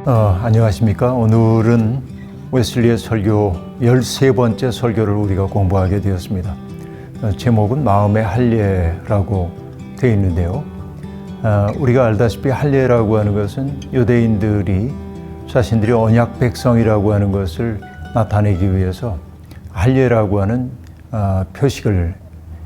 안녕하십니까. 오늘은 웨슬리의 설교 13번째 설교를 우리가 공부하게 되었습니다. 제목은 마음의 할례라고 되어 있는데요. 우리가 알다시피 할례라고 하는 것은 유대인들이 자신들이 언약 백성이라고 하는 것을 나타내기 위해서 할례라고 하는 표식을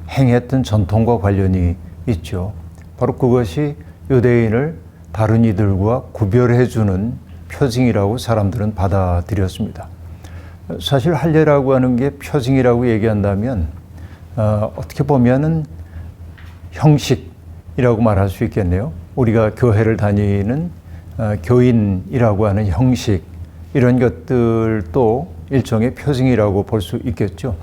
행했던 전통과 관련이 있죠. 바로 그것이 유대인을 다른 이들과 구별해주는 표징이라고 사람들은 받아들였습니다. 사실 할례라고 하는 게 표징이라고 얘기한다면 어떻게 보면은 형식이라고 말할 수 있겠네요. 우리가 교회를 다니는 교인이라고 하는 형식, 이런 것들도 일종의 표징이라고 볼 수 있겠죠.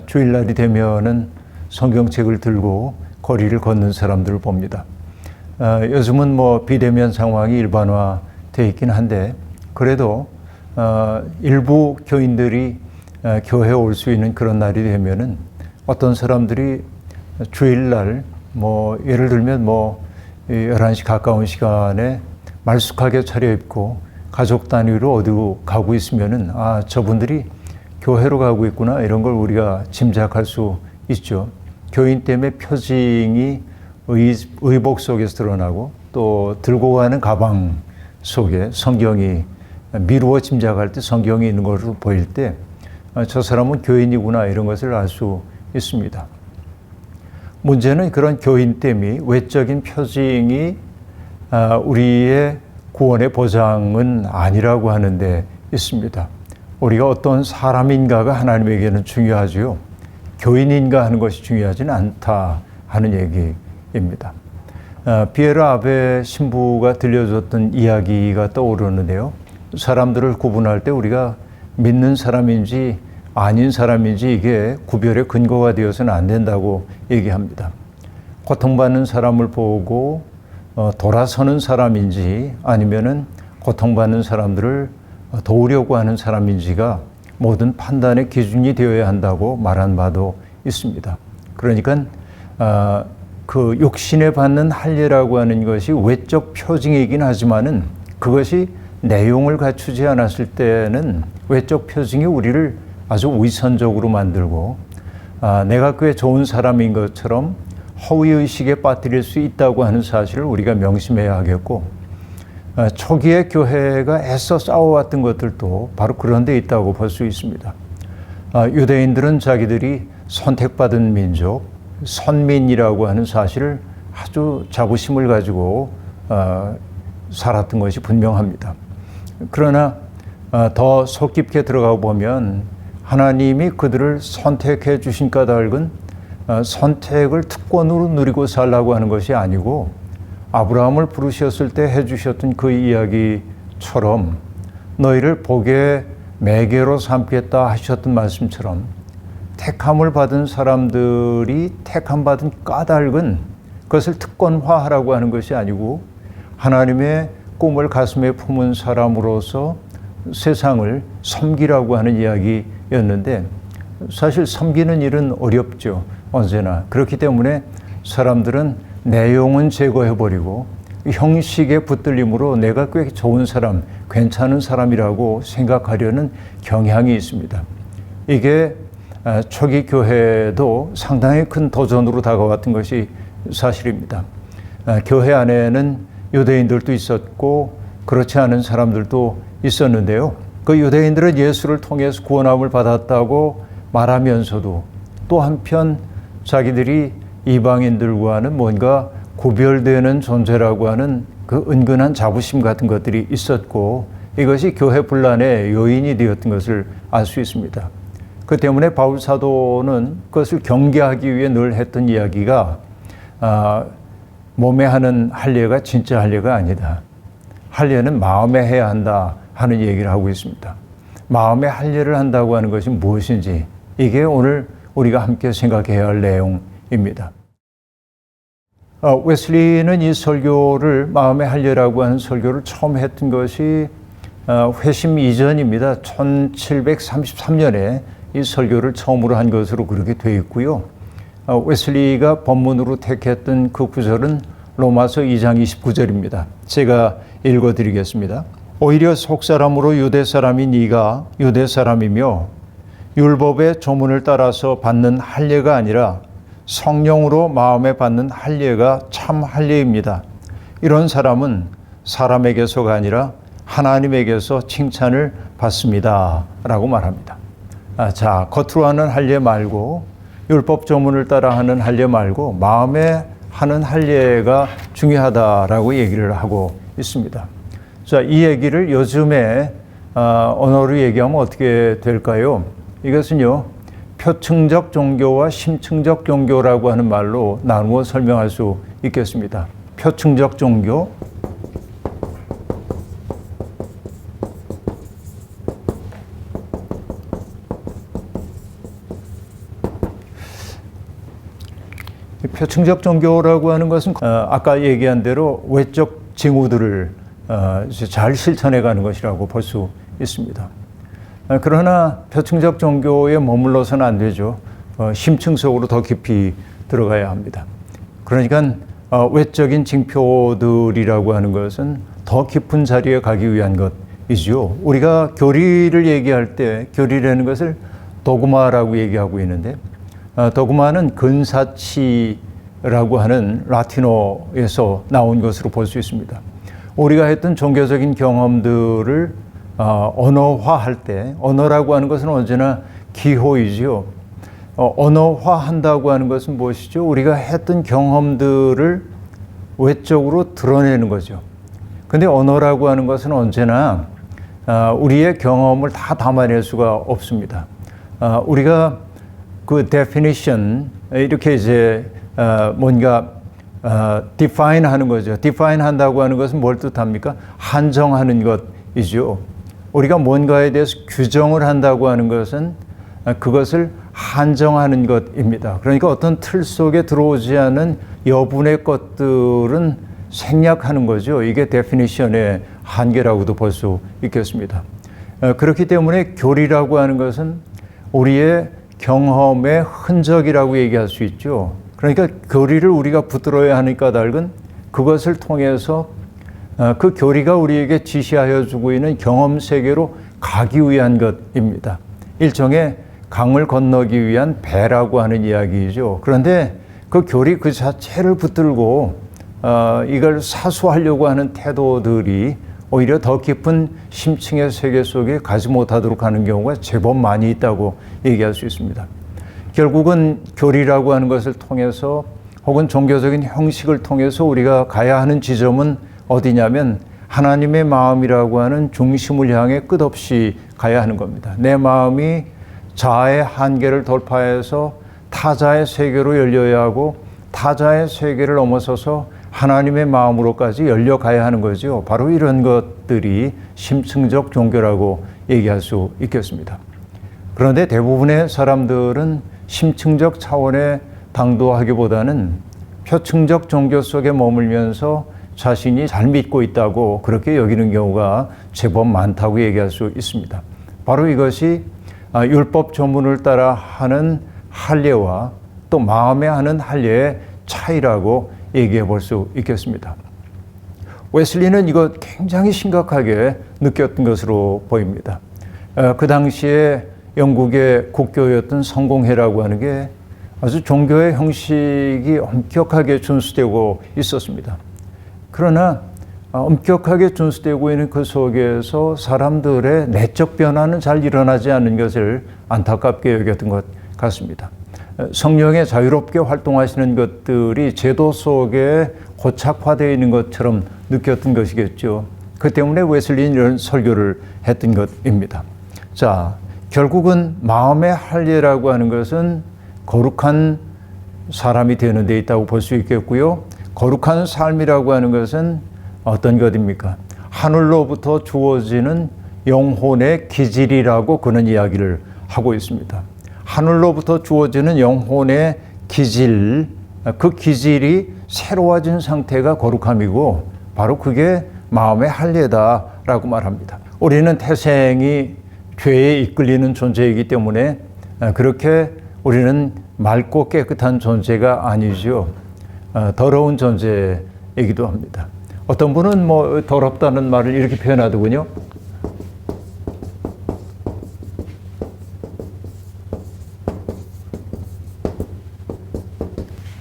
주일날이 되면은 성경책을 들고 거리를 걷는 사람들을 봅니다. 요즘은 비대면 상황이 일반화되어 있긴 한데, 그래도 일부 교인들이 교회에 올 수 있는 그런 날이 되면은 어떤 사람들이 주일날 예를 들면 11시 가까운 시간에 말쑥하게 차려입고 가족 단위로 어디로 가고 있으면은 저분들이 교회로 가고 있구나, 이런 걸 우리가 짐작할 수 있죠. 교인 때문에 표징이 의복 속에서 드러나고, 또 들고 가는 가방 속에 성경이 미루어 짐작할 때 성경이 있는 것으로 보일 때 저 사람은 교인이구나, 이런 것을 알 수 있습니다. 문제는 그런 교인됨이, 외적인 표징이 우리의 구원의 보장은 아니라고 하는 데 있습니다. 우리가 어떤 사람인가가 하나님에게는 중요하지요, 교인인가 하는 것이 중요하지는 않다 하는 얘기입니다. 비에르 아베 신부가 들려줬던 이야기가 떠오르는데요. 사람들을 구분할 때 우리가 믿는 사람인지 아닌 사람인지 이게 구별의 근거가 되어서는 안 된다고 얘기합니다. 고통받는 사람을 보고 돌아서는 사람인지 아니면은 고통받는 사람들을 도우려고 하는 사람인지가 모든 판단의 기준이 되어야 한다고 말한 바도 있습니다. 그러니까 그 육신에 받는 할례라고 하는 것이 외적 표징이긴 하지만은 그것이 내용을 갖추지 않았을 때는 외적 표징이 우리를 아주 위선적으로 만들고 내가 꽤 좋은 사람인 것처럼 허위의식에 빠뜨릴 수 있다고 하는 사실을 우리가 명심해야 하겠고, 초기의 교회가 애써 싸워왔던 것들도 바로 그런 데 있다고 볼 수 있습니다. 유대인들은 자기들이 선택받은 민족, 선민이라고 하는 사실을 아주 자부심을 가지고 살았던 것이 분명합니다. 그러나 더 속 깊게 들어가 보면 하나님이 그들을 선택해 주신 까닭은 선택을 특권으로 누리고 살라고 하는 것이 아니고, 아브라함을 부르셨을 때 해주셨던 그 이야기처럼 너희를 복의 매개로 삼겠다 하셨던 말씀처럼, 택함을 받은 사람들이 택함받은 까닭은 그것을 특권화하라고 하는 것이 아니고, 하나님의 꿈을 가슴에 품은 사람으로서 세상을 섬기라고 하는 이야기였는데, 사실 섬기는 일은 어렵죠. 언제나. 그렇기 때문에 사람들은 내용은 제거해버리고 형식에 붙들림으로 내가 꽤 좋은 사람, 괜찮은 사람이라고 생각하려는 경향이 있습니다. 이게 초기 교회도 상당히 큰 도전으로 다가왔던 것이 사실입니다. 교회 안에는 유대인들도 있었고 그렇지 않은 사람들도 있었는데요. 그 유대인들은 예수를 통해서 구원함을 받았다고 말하면서도 또 한편 자기들이 이방인들과는 뭔가 구별되는 존재라고 하는 그 은근한 자부심 같은 것들이 있었고, 이것이 교회 분란의 요인이 되었던 것을 알 수 있습니다. 그 때문에 바울 사도는 그것을 경계하기 위해 늘 했던 이야기가 몸에 하는 할례가 진짜 할례가 아니다. 할례는 마음에 해야 한다 하는 얘기를 하고 있습니다. 마음에 할례를 한다고 하는 것이 무엇인지, 이게 오늘 우리가 함께 생각해야 할 내용입니다. 웨슬리는 이 설교를, 마음의 할례라고 하는 설교를 처음 했던 것이 회심 이전입니다. 1733년에 이 설교를 처음으로 한 것으로 그렇게 되어 있고요. 웨슬리가 본문으로 택했던 그 구절은 로마서 2장 29절입니다. 제가 읽어드리겠습니다. 오히려 속사람으로 유대 사람인 네가 유대 사람이며 율법의 조문을 따라서 받는 할례가 아니라 성령으로 마음에 받는 할례가 참 할례입니다. 이런 사람은 사람에게서가 아니라 하나님에게서 칭찬을 받습니다. 라고 말합니다. 자, 겉으로 하는 할례 말고 율법 조문을 따라 하는 할례 말고 마음에 하는 할례가 중요하다라고 얘기를 하고 있습니다. 자, 이 얘기를 요즘에 언어로 얘기하면 어떻게 될까요? 이것은요, 표층적 종교와 심층적 종교라고 하는 말로 나누어 설명할 수 있겠습니다. 표층적 종교, 표층적 종교라고 하는 것은 아까 얘기한 대로 외적 징후들을 잘 실천해 가는 것이라고 볼 수 있습니다. 그러나 표층적 종교에 머물러서는 안 되죠. 심층적으로 더 깊이 들어가야 합니다. 그러니까 외적인 징표들이라고 하는 것은 더 깊은 자리에 가기 위한 것이죠. 우리가 교리를 얘기할 때 교리라는 것을 도그마라고 얘기하고 있는데 도그마는 근사치라고 하는 라틴어에서 나온 것으로 볼 수 있습니다. 우리가 했던 종교적인 경험들을 언어화할 때, 언어라고 하는 것은 언제나 기호이지요. 언어화한다고 하는 것은 무엇이죠? 우리가 했던 경험들을 외적으로 드러내는 거죠. 근데 언어라고 하는 것은 언제나 우리의 경험을 다 담아낼 수가 없습니다. 우리가 그 definition, 이렇게 이제 뭔가 define 하는 거죠. define 한다고 하는 것은 뭘 뜻합니까? 한정하는 것이죠. 우리가 뭔가에 대해서 규정을 한다고 하는 것은 그것을 한정하는 것입니다. 그러니까 어떤 틀 속에 들어오지 않은 여분의 것들은 생략하는 거죠. 이게 definition의 한계라고도 볼 수 있겠습니다. 그렇기 때문에 교리라고 하는 것은 우리의 경험의 흔적이라고 얘기할 수 있죠. 그러니까 교리를 우리가 붙들어야 하는 까닭은 그것을 통해서 그 교리가 우리에게 지시하여 주고 있는 경험 세계로 가기 위한 것입니다. 일종의 강을 건너기 위한 배라고 하는 이야기이죠. 그런데 그 교리 그 자체를 붙들고 이걸 사수하려고 하는 태도들이 오히려 더 깊은 심층의 세계 속에 가지 못하도록 하는 경우가 제법 많이 있다고 얘기할 수 있습니다. 결국은 교리라고 하는 것을 통해서 혹은 종교적인 형식을 통해서 우리가 가야 하는 지점은 어디냐면 하나님의 마음이라고 하는 중심을 향해 끝없이 가야 하는 겁니다. 내 마음이 자아의 한계를 돌파해서 타자의 세계로 열려야 하고 타자의 세계를 넘어서서 하나님의 마음으로까지 열려가야 하는 거죠. 바로 이런 것들이 심층적 종교라고 얘기할 수 있겠습니다. 그런데 대부분의 사람들은 심층적 차원에 당도하기보다는 표층적 종교 속에 머물면서 자신이 잘 믿고 있다고 그렇게 여기는 경우가 제법 많다고 얘기할 수 있습니다. 바로 이것이 율법 조문을 따라 하는 할례와 또 마음에 하는 할례의 차이라고 얘기해 볼 수 있겠습니다. 웨슬리는 이거 굉장히 심각하게 느꼈던 것으로 보입니다. 그 당시에 영국의 국교였던 성공회라고 하는 게 아주 종교의 형식이 엄격하게 준수되고 있었습니다. 그러나 엄격하게 준수되고 있는 그 속에서 사람들의 내적 변화는 잘 일어나지 않는 것을 안타깝게 여겼던 것 같습니다. 성령의 자유롭게 활동하시는 것들이 제도 속에 고착화되어 있는 것처럼 느꼈던 것이겠죠. 그 때문에 웨슬리는 이런 설교를 했던 것입니다. 자, 결국은 마음의 할례라고 하는 것은 거룩한 사람이 되는 데 있다고 볼 수 있겠고요. 거룩한 삶이라고 하는 것은 어떤 것입니까? 하늘로부터 주어지는 영혼의 기질이라고 그는 이야기를 하고 있습니다. 하늘로부터 주어지는 영혼의 기질, 그 기질이 새로워진 상태가 거룩함이고 바로 그게 마음의 할례다라고 말합니다. 우리는 태생이 죄에 이끌리는 존재이기 때문에 그렇게 우리는 맑고 깨끗한 존재가 아니죠. 더러운 존재이기도 합니다. 어떤 분은 뭐 더럽다는 말을 이렇게 표현하더군요.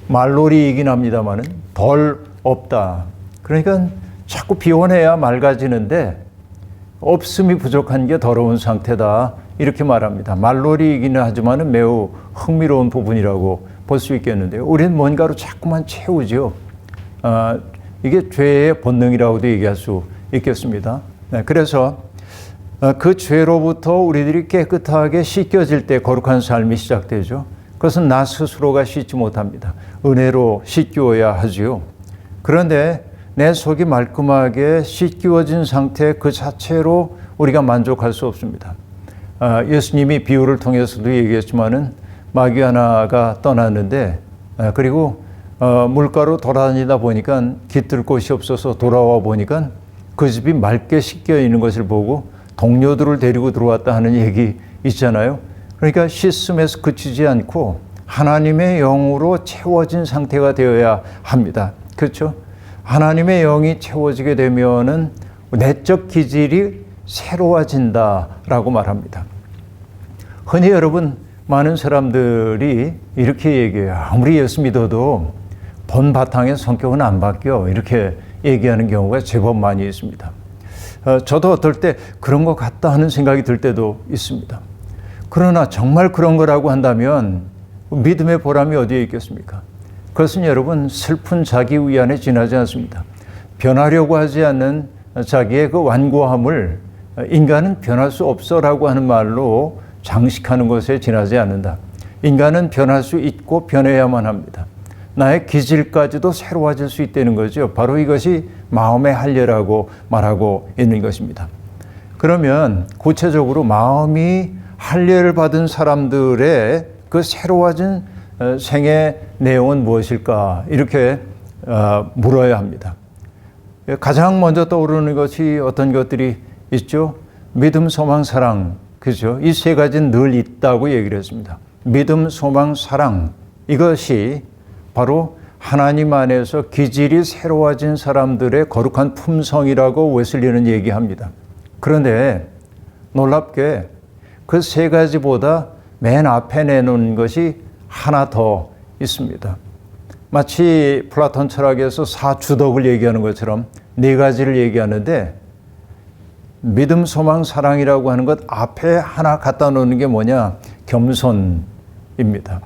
말놀이이긴 합니다만은 덜 없다. 그러니까 자꾸 비워내야 맑아지는데 없음이 부족한 게 더러운 상태다. 이렇게 말합니다. 말놀이이기는 하지만은 매우 흥미로운 부분이라고 볼 수 있겠는데요. 우리는 뭔가로 자꾸만 채우죠. 이게 죄의 본능이라고도 얘기할 수 있겠습니다. 네, 그래서 그 죄로부터 우리들이 깨끗하게 씻겨질 때 거룩한 삶이 시작되죠. 그것은 나 스스로가 씻지 못합니다. 은혜로 씻기워야 하지요. 그런데 내 속이 말끔하게 씻기워진 상태 그 자체로 우리가 만족할 수 없습니다. 예수님이 비유를 통해서도 얘기했지만은 마귀 하나가 떠났는데 그리고 물가로 돌아다니다 보니까 깃들 곳이 없어서 돌아와 보니까 그 집이 맑게 씻겨 있는 것을 보고 동료들을 데리고 들어왔다 하는 얘기 있잖아요. 그러니까 씻음에서 그치지 않고 하나님의 영으로 채워진 상태가 되어야 합니다. 그렇죠? 하나님의 영이 채워지게 되면은 내적 기질이 새로워진다라고 말합니다. 흔히 여러분 많은 사람들이 이렇게 얘기해요. 아무리 예수 믿어도 본 바탕의 성격은 안 바뀌어. 이렇게 얘기하는 경우가 제법 많이 있습니다. 저도 어떨 때 그런 것 같다 하는 생각이 들 때도 있습니다. 그러나 정말 그런 거라고 한다면 믿음의 보람이 어디에 있겠습니까? 그것은 여러분 슬픈 자기 위안에 지나지 않습니다. 변하려고 하지 않는 자기의 그 완고함을 인간은 변할 수 없어라고 하는 말로 장식하는 것에 지나지 않는다. 인간은 변할 수 있고 변해야만 합니다. 나의 기질까지도 새로워질 수 있다는 거죠. 바로 이것이 마음의 할례라고 말하고 있는 것입니다. 그러면 구체적으로 마음이 할례를 받은 사람들의 그 새로워진 생의 내용은 무엇일까? 이렇게 물어야 합니다. 가장 먼저 떠오르는 것이 어떤 것들이 있죠? 믿음, 소망, 사랑. 그죠? 이 세 가지는 늘 있다고 얘기를 했습니다. 믿음, 소망, 사랑. 이것이 바로 하나님 안에서 기질이 새로워진 사람들의 거룩한 품성이라고 웨슬리는 얘기합니다. 그런데 놀랍게 그 세 가지보다 맨 앞에 내놓은 것이 하나 더 있습니다. 마치 플라톤 철학에서 사주덕을 얘기하는 것처럼 네 가지를 얘기하는데 믿음, 소망, 사랑이라고 하는 것 앞에 하나 갖다 놓는 게 뭐냐? 겸손입니다.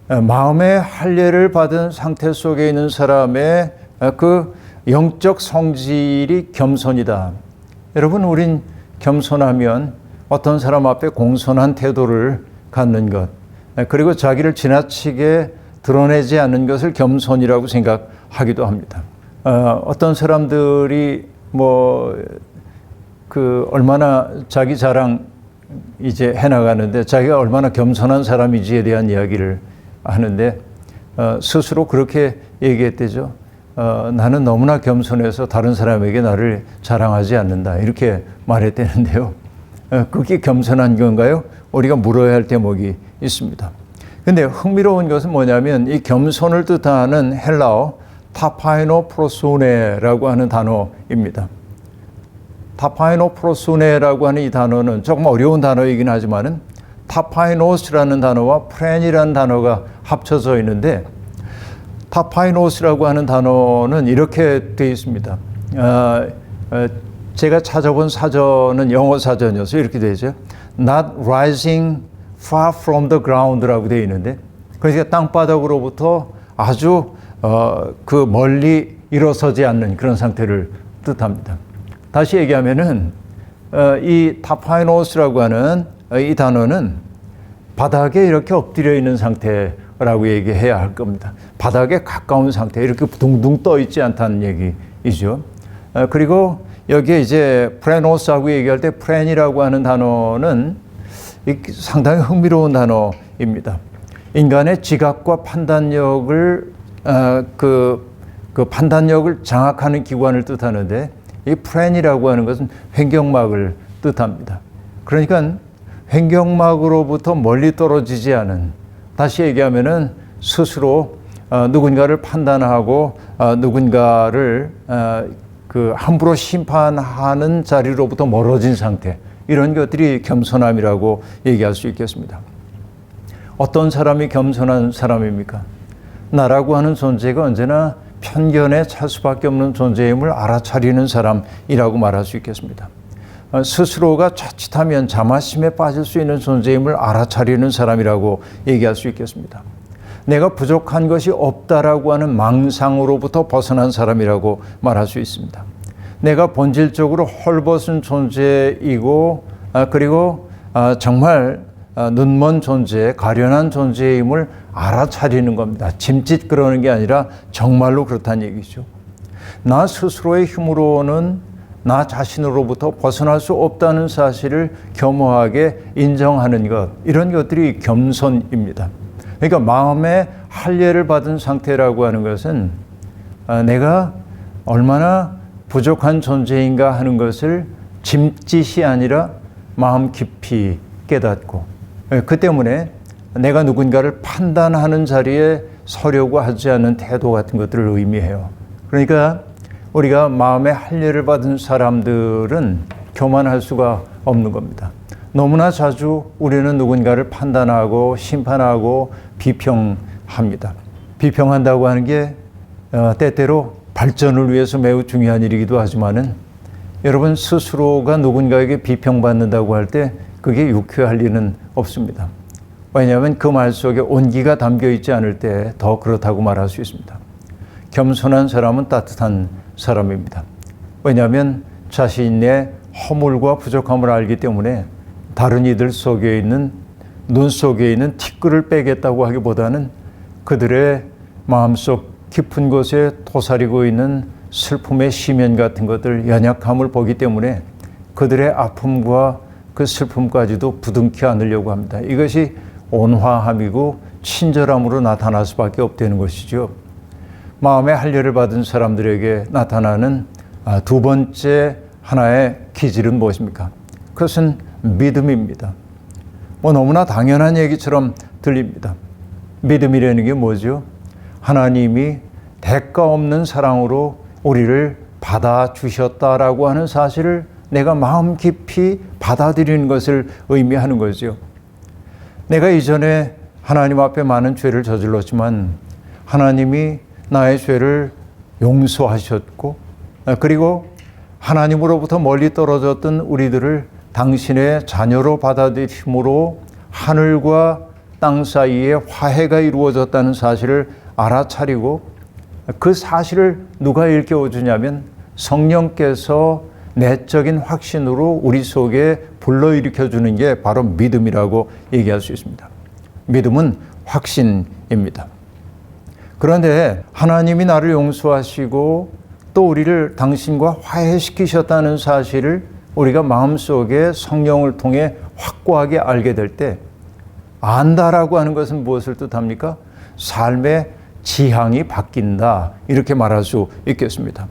마음의 할례를 받은 상태 속에 있는 사람의 그 영적 성질이 겸손이다. 여러분, 우린 겸손하면 어떤 사람 앞에 공손한 태도를 갖는 것, 그리고 자기를 지나치게 드러내지 않는 것을 겸손이라고 생각하기도 합니다. 어떤 사람들이 얼마나 자기 자랑 이제 해나가는데 자기가 얼마나 겸손한 사람인지에 대한 이야기를 하는데 스스로 그렇게 얘기했대죠. 나는 너무나 겸손해서 다른 사람에게 나를 자랑하지 않는다. 이렇게 말했대는데요. 그게 겸손한 건가요? 우리가 물어야 할 대목이 있습니다. 근데 흥미로운 것은 뭐냐면 이 겸손을 뜻하는 헬라어 타파이노프로소네라고 하는 단어입니다. 타파이노프로소네라고 하는 이 단어는 조금 어려운 단어이긴 하지만은 타파이노스라는 단어와 프렌이라는 단어가 합쳐져 있는데 타파이노스라고 하는 단어는 이렇게 되어 있습니다. 제가 찾아본 사전은 영어 사전이어서 이렇게 되죠. Not rising far from the ground라고 되어 있는데 그러니까 땅바닥으로부터 아주 그 멀리 일어서지 않는 그런 상태를 뜻합니다. 다시 얘기하면은 이 타파이노스라고 하는 이 단어는 바닥에 이렇게 엎드려 있는 상태라고 얘기해야 할 겁니다. 바닥에 가까운 상태, 이렇게 둥둥 떠 있지 않다는 얘기이죠. 그리고 여기에 이제 프레노스하고 얘기할 때 프렌이라고 하는 단어는 상당히 흥미로운 단어입니다. 인간의 지각과 판단력을 그 판단력을 장악하는 기관을 뜻하는데 이 프렌이라고 하는 것은 횡격막을 뜻합니다. 그러니까 횡격막으로부터 멀리 떨어지지 않은, 다시 얘기하면은 스스로 누군가를 판단하고 누군가를 함부로 심판하는 자리로부터 멀어진 상태, 이런 것들이 겸손함이라고 얘기할 수 있겠습니다. 어떤 사람이 겸손한 사람입니까? 나라고 하는 존재가 언제나 편견에 찰 수밖에 없는 존재임을 알아차리는 사람이라고 말할 수 있겠습니다. 스스로가 자칫하면 자만심에 빠질 수 있는 존재임을 알아차리는 사람이라고 얘기할 수 있겠습니다. 내가 부족한 것이 없다라고 하는 망상으로부터 벗어난 사람이라고 말할 수 있습니다. 내가 본질적으로 헐벗은 존재이고 그리고 정말 눈먼 존재, 가련한 존재임을 알아차리는 겁니다. 짐짓 그러는 게 아니라 정말로 그렇다는 얘기죠. 나 스스로의 힘으로는 나 자신으로부터 벗어날 수 없다는 사실을 겸허하게 인정하는 것, 이런 것들이 겸손입니다. 그러니까 마음의 할례를 받은 상태라고 하는 것은 내가 얼마나 부족한 존재인가 하는 것을 짐짓이 아니라 마음 깊이 깨닫고, 그 때문에 내가 누군가를 판단하는 자리에 서려고 하지 않는 태도 같은 것들을 의미해요. 그러니까 우리가 마음의 할례를 받은 사람들은 교만할 수가 없는 겁니다. 너무나 자주 우리는 누군가를 판단하고 심판하고 비평합니다. 비평한다고 하는 게 때때로 발전을 위해서 매우 중요한 일이기도 하지만은, 여러분 스스로가 누군가에게 비평받는다고 할 때 그게 유쾌할 리는 없습니다. 왜냐하면 그 말 속에 온기가 담겨 있지 않을 때 더 그렇다고 말할 수 있습니다. 겸손한 사람은 따뜻한 사람입니다. 왜냐하면 자신의 허물과 부족함을 알기 때문에 다른 이들 속에 있는, 눈 속에 있는 티끌을 빼겠다고 하기보다는 그들의 마음속 깊은 곳에 도사리고 있는 슬픔의 시면 같은 것들, 연약함을 보기 때문에 그들의 아픔과 그 슬픔까지도 부둥켜 안으려고 합니다. 이것이 온화함이고 친절함으로 나타날 수밖에 없다는 것이죠. 마음의 할례를 받은 사람들에게 나타나는 두 번째 하나의 기질은 무엇입니까? 그것은 믿음입니다. 너무나 당연한 얘기처럼 들립니다. 믿음이라는 게 뭐죠? 하나님이 대가 없는 사랑으로 우리를 받아주셨다라고 하는 사실을 내가 마음 깊이 받아들이는 것을 의미하는 거죠. 내가 이전에 하나님 앞에 많은 죄를 저질렀지만 하나님이 나의 죄를 용서하셨고, 그리고 하나님으로부터 멀리 떨어졌던 우리들을 당신의 자녀로 받아들임으로 하늘과 땅 사이에 화해가 이루어졌다는 사실을 알아차리고, 그 사실을 누가 일깨워 주냐면 성령께서 내적인 확신으로 우리 속에 불러일으켜 주는 게 바로 믿음이라고 얘기할 수 있습니다. 믿음은 확신입니다. 그런데 하나님이 나를 용서하시고 또 우리를 당신과 화해시키셨다는 사실을 우리가 마음속에 성령을 통해 확고하게 알게 될 때, 안다라고 하는 것은 무엇을 뜻합니까? 삶의 지향이 바뀐다, 이렇게 말할 수 있겠습니다.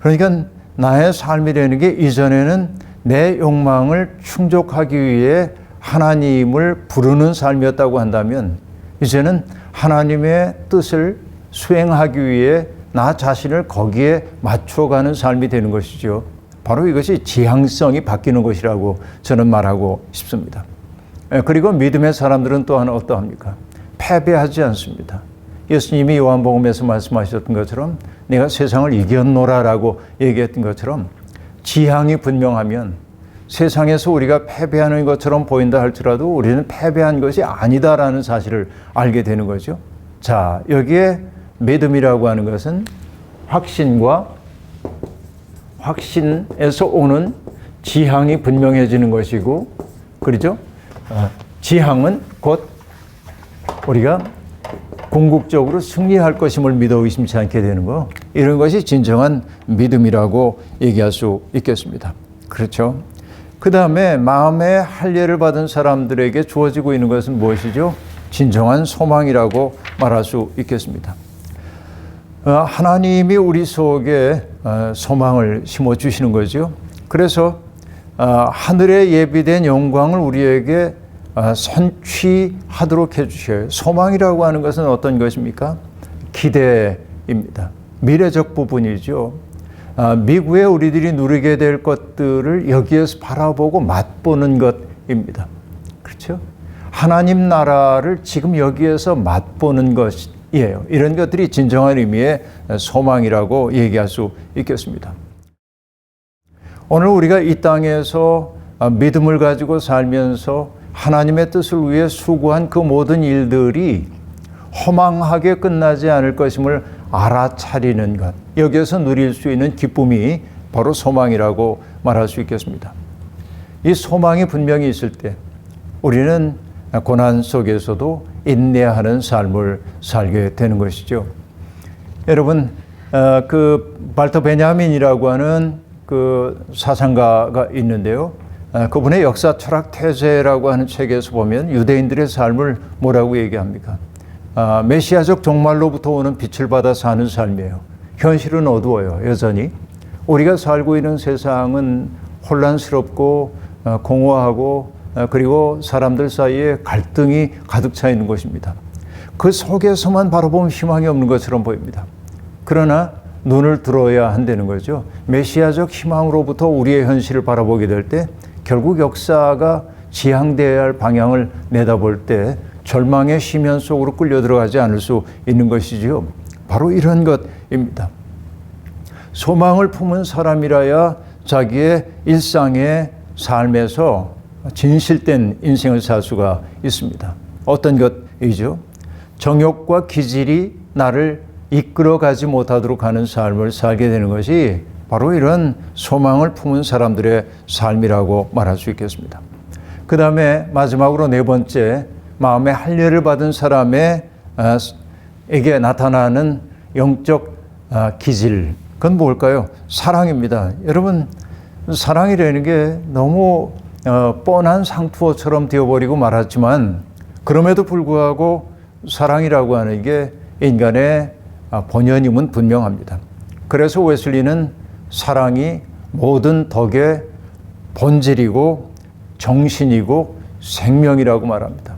그러니까 나의 삶이라는 게 이전에는 내 욕망을 충족하기 위해 하나님을 부르는 삶이었다고 한다면, 이제는 하나님의 뜻을 수행하기 위해 나 자신을 거기에 맞춰가는 삶이 되는 것이죠. 바로 이것이 지향성이 바뀌는 것이라고 저는 말하고 싶습니다. 그리고 믿음의 사람들은 또한 어떠합니까? 패배하지 않습니다. 예수님이 요한복음에서 말씀하셨던 것처럼 내가 세상을 이겼노라라고 얘기했던 것처럼, 지향이 분명하면 세상에서 우리가 패배하는 것처럼 보인다 할지라도 우리는 패배한 것이 아니다라는 사실을 알게 되는 거죠. 자, 여기에 믿음이라고 하는 것은 확신에서 오는 지향이 분명해지는 것이고, 그렇죠? 지향은 곧 우리가 궁극적으로 승리할 것임을 믿어 의심치 않게 되는 거, 이런 것이 진정한 믿음이라고 얘기할 수 있겠습니다. 그렇죠? 그 다음에 마음의 할례를 받은 사람들에게 주어지고 있는 것은 무엇이죠? 진정한 소망이라고 말할 수 있겠습니다. 하나님이 우리 속에 소망을 심어주시는 거죠. 그래서 하늘에 예비된 영광을 우리에게 선취하도록 해주셔요. 소망이라고 하는 것은 어떤 것입니까? 기대입니다. 미래적 부분이죠. 미국에 우리들이 누리게 될 것들을 여기에서 바라보고 맛보는 것입니다. 그렇죠? 하나님 나라를 지금 여기에서 맛보는 것이에요. 이런 것들이 진정한 의미의 소망이라고 얘기할 수 있겠습니다. 오늘 우리가 이 땅에서 믿음을 가지고 살면서 하나님의 뜻을 위해 수고한 그 모든 일들이 허망하게 끝나지 않을 것임을 알아차리는 것, 여기에서 누릴 수 있는 기쁨이 바로 소망이라고 말할 수 있겠습니다. 이 소망이 분명히 있을 때 우리는 고난 속에서도 인내하는 삶을 살게 되는 것이죠. 여러분, 그 발터 베냐민이라고 하는 그 사상가가 있는데요. 그분의 역사 철학 태세라고 하는 책에서 보면 유대인들의 삶을 뭐라고 얘기합니까? 메시아적 종말로부터 오는 빛을 받아 사는 삶이에요. 현실은 어두워요, 여전히. 우리가 살고 있는 세상은 혼란스럽고 공허하고 그리고 사람들 사이에 갈등이 가득 차 있는 것입니다. 그 속에서만 바라보면 희망이 없는 것처럼 보입니다. 그러나 눈을 들어야 한다는 거죠. 메시아적 희망으로부터 우리의 현실을 바라보게 될 때 결국 역사가 지향되어야 할 방향을 내다볼 때 절망의 심연 속으로 끌려 들어가지 않을 수 있는 것이지요. 바로 이런 것입니다. 소망을 품은 사람이라야 자기의 일상의 삶에서 진실된 인생을 살 수가 있습니다. 어떤 것이죠? 정욕과 기질이 나를 이끌어가지 못하도록 하는 삶을 살게 되는 것이 바로 이런 소망을 품은 사람들의 삶이라고 말할 수 있겠습니다. 그 다음에 마지막으로 네 번째, 마음의 할례를 받은 사람에게 나타나는 영적 기질, 그건 뭘까요? 사랑입니다. 여러분, 사랑이라는 게 너무 뻔한 상투어처럼 되어버리고 말았지만 그럼에도 불구하고 사랑이라고 하는 게 인간의 본연임은 분명합니다. 그래서 웨슬리는 사랑이 모든 덕의 본질이고 정신이고 생명이라고 말합니다.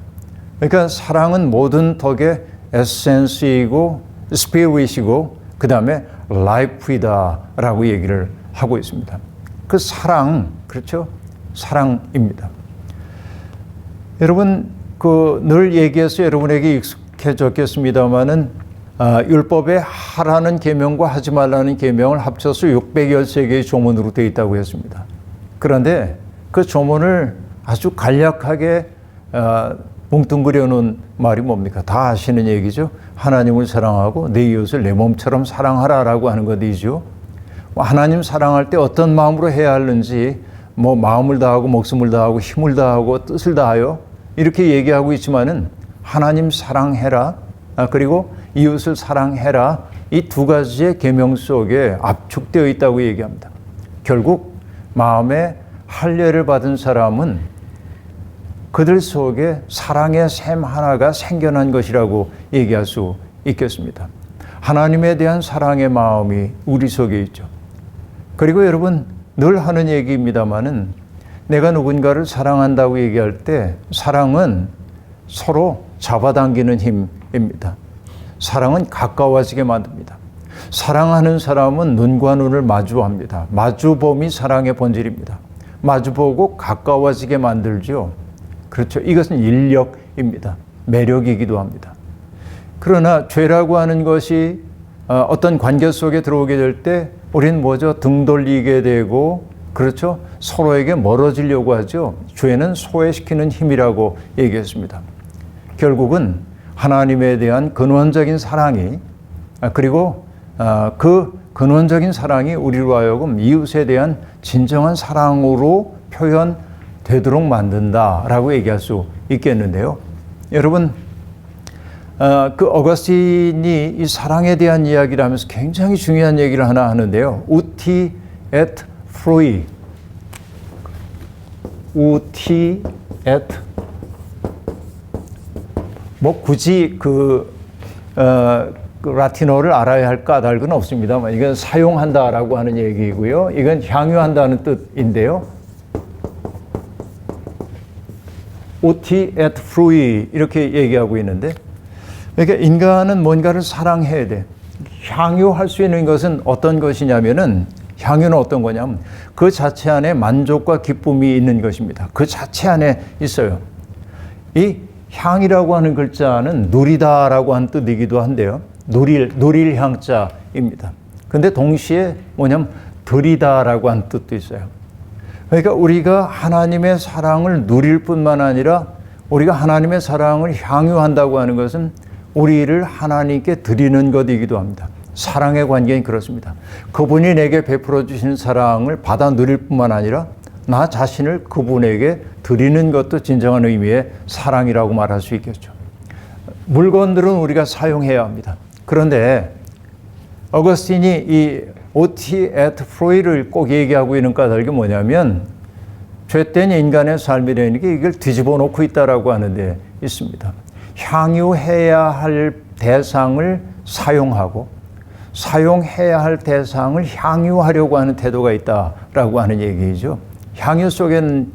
그러니까 사랑은 모든 덕의 에센스이고 스피릿이고 그 다음에 라이프이다라고 얘기를 하고 있습니다. 그 사랑, 그렇죠? 사랑입니다. 여러분, 늘 얘기해서 여러분에게 익숙해졌겠습니다마는 율법에 하라는 계명과 하지 말라는 계명을 합쳐서 613개의 조문으로 되어 있다고 했습니다. 그런데 그 조문을 아주 간략하게 뭉뚱그려 놓은 말이 뭡니까? 다 아시는 얘기죠. 하나님을 사랑하고 내 이웃을 내 몸처럼 사랑하라라고 하는 것이죠. 하나님 사랑할 때 어떤 마음으로 해야 하는지 마음을 다하고 목숨을 다하고 힘을 다하고 뜻을 다하여 이렇게 얘기하고 있지만은 하나님 사랑해라, 그리고 이웃을 사랑해라, 이 두 가지의 계명 속에 압축되어 있다고 얘기합니다. 결국 마음에 할례를 받은 사람은 그들 속에 사랑의 샘 하나가 생겨난 것이라고 얘기할 수 있겠습니다. 하나님에 대한 사랑의 마음이 우리 속에 있죠. 그리고 여러분, 늘 하는 얘기입니다마는 내가 누군가를 사랑한다고 얘기할 때 사랑은 서로 잡아당기는 힘입니다. 사랑은 가까워지게 만듭니다. 사랑하는 사람은 눈과 눈을 마주합니다. 마주봄이 사랑의 본질입니다. 마주보고 가까워지게 만들죠. 그렇죠. 이것은 인력입니다. 매력이기도 합니다. 그러나 죄라고 하는 것이 어떤 관계 속에 들어오게 될 때 우리는 뭐죠? 등 돌리게 되고, 그렇죠? 서로에게 멀어지려고 하죠. 죄는 소외시키는 힘이라고 얘기했습니다. 결국은 하나님에 대한 근원적인 사랑이, 그리고 그 근원적인 사랑이 우리로 하여금 이웃에 대한 진정한 사랑으로 표현되도록 만든다라고 얘기할 수 있겠는데요. 여러분, 그 어거스틴이 이 사랑에 대한 이야기를 하면서 굉장히 중요한 얘기를 하나 하는데요. uti et frui. uti et 굳이 그 라틴어를 알아야 할 까닭은 없습니다만 이건 사용한다라고 하는 얘기고요. 이건 향유한다는 뜻인데요. uti et frui 이렇게 얘기하고 있는데 그러니까 인간은 뭔가를 사랑해야 돼. 향유할 수 있는 것은 어떤 것이냐면은, 향유는 어떤 거냐면 그 자체 안에 만족과 기쁨이 있는 것입니다. 그 자체 안에 있어요. 이 향이라고 하는 글자는 누리다라고 하는 뜻이기도 한데요. 누릴 향자입니다. 근데 동시에 뭐냐면 드리다라고 하는 뜻도 있어요. 그러니까 우리가 하나님의 사랑을 누릴 뿐만 아니라 우리가 하나님의 사랑을 향유한다고 하는 것은 우리를 하나님께 드리는 것이기도 합니다. 사랑의 관계는 그렇습니다. 그분이 내게 베풀어 주신 사랑을 받아 누릴 뿐만 아니라 나 자신을 그분에게 드리는 것도 진정한 의미의 사랑이라고 말할 수 있겠죠. 물건들은 우리가 사용해야 합니다. 그런데 어거스틴이 이 오티 에트 프로이를 꼭 얘기하고 있는 까닭이 뭐냐면, 죄된 인간의 삶이라는 게 이걸 뒤집어 놓고 있다라고 하는 데 있습니다. 향유해야 할 대상을 사용하고 사용해야 할 대상을 향유하려고 하는 태도가 있다라고 하는 얘기죠. 향유 속엔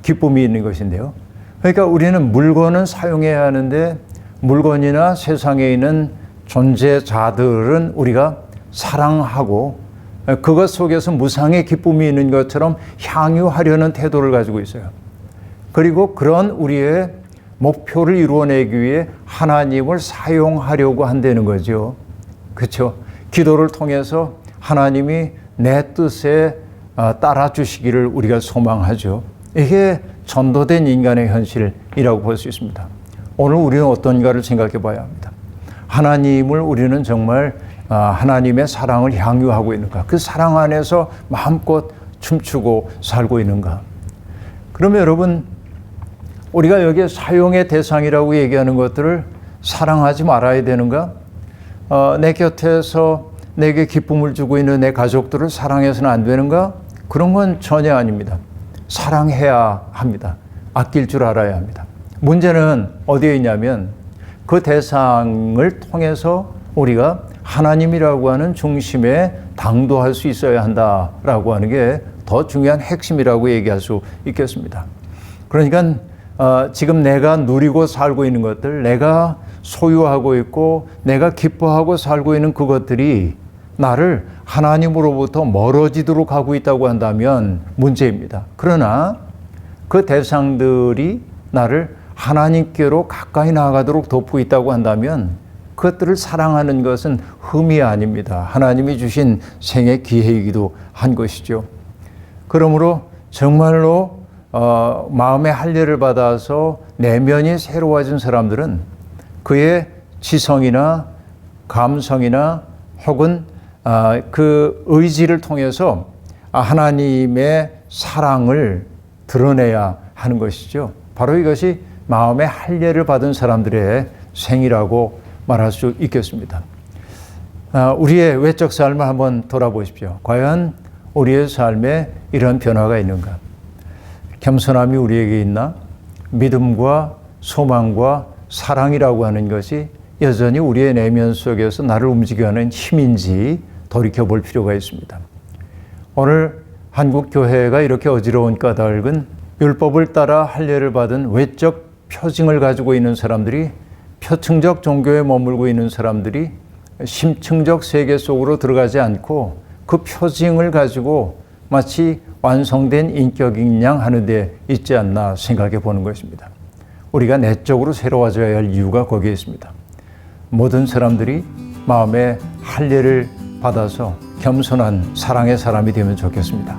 기쁨이 있는 것인데요. 그러니까 우리는 물건은 사용해야 하는데 물건이나 세상에 있는 존재자들은 우리가 사랑하고 그것 속에서 무상의 기쁨이 있는 것처럼 향유하려는 태도를 가지고 있어요. 그리고 그런 우리의 목표를 이루어내기 위해 하나님을 사용하려고 한다는 거죠. 그렇죠? 기도를 통해서 하나님이 내 뜻에 따라주시기를 우리가 소망하죠. 이게 전도된 인간의 현실이라고 볼 수 있습니다. 오늘 우리는 어떤가를 생각해 봐야 합니다. 하나님을 우리는 정말 하나님의 사랑을 향유하고 있는가? 그 사랑 안에서 마음껏 춤추고 살고 있는가? 그러면 여러분, 우리가 여기에 사용의 대상이라고 얘기하는 것들을 사랑하지 말아야 되는가? 내 곁에서 내게 기쁨을 주고 있는 내 가족들을 사랑해서는 안 되는가? 그런 건 전혀 아닙니다. 사랑해야 합니다. 아낄 줄 알아야 합니다. 문제는 어디에 있냐면 그 대상을 통해서 우리가 하나님이라고 하는 중심에 당도할 수 있어야 한다라고 하는 게 더 중요한 핵심이라고 얘기할 수 있겠습니다. 그러니까 지금 내가 누리고 살고 있는 것들, 내가 소유하고 있고 내가 기뻐하고 살고 있는 그것들이 나를 하나님으로부터 멀어지도록 하고 있다고 한다면 문제입니다. 그러나 그 대상들이 나를 하나님께로 가까이 나아가도록 돕고 있다고 한다면 그것들을 사랑하는 것은 흠이 아닙니다. 하나님이 주신 생의 기회이기도 한 것이죠. 그러므로 정말로 마음의 할례를 받아서 내면이 새로워진 사람들은 그의 지성이나 감성이나 혹은 그 의지를 통해서 하나님의 사랑을 드러내야 하는 것이죠. 바로 이것이 마음의 할례를 받은 사람들의 생이라고 말할 수 있겠습니다. 우리의 외적 삶을 한번 돌아보십시오. 과연 우리의 삶에 이런 변화가 있는가? 겸손함이 우리에게 있나? 믿음과 소망과 사랑이라고 하는 것이 여전히 우리의 내면 속에서 나를 움직여 하는 힘인지 돌이켜볼 필요가 있습니다. 오늘 한국 교회가 이렇게 어지러운 까닭은 율법을 따라 할례를 받은 외적 표징을 가지고 있는 사람들이, 표층적 종교에 머물고 있는 사람들이 심층적 세계 속으로 들어가지 않고 그 표징을 가지고 마치 완성된 인격인 양 하는 데 있지 않나 생각해 보는 것입니다. 우리가 내적으로 새로워져야 할 이유가 거기에 있습니다. 모든 사람들이 마음의 할례를 받아서 겸손한 사랑의 사람이 되면 좋겠습니다.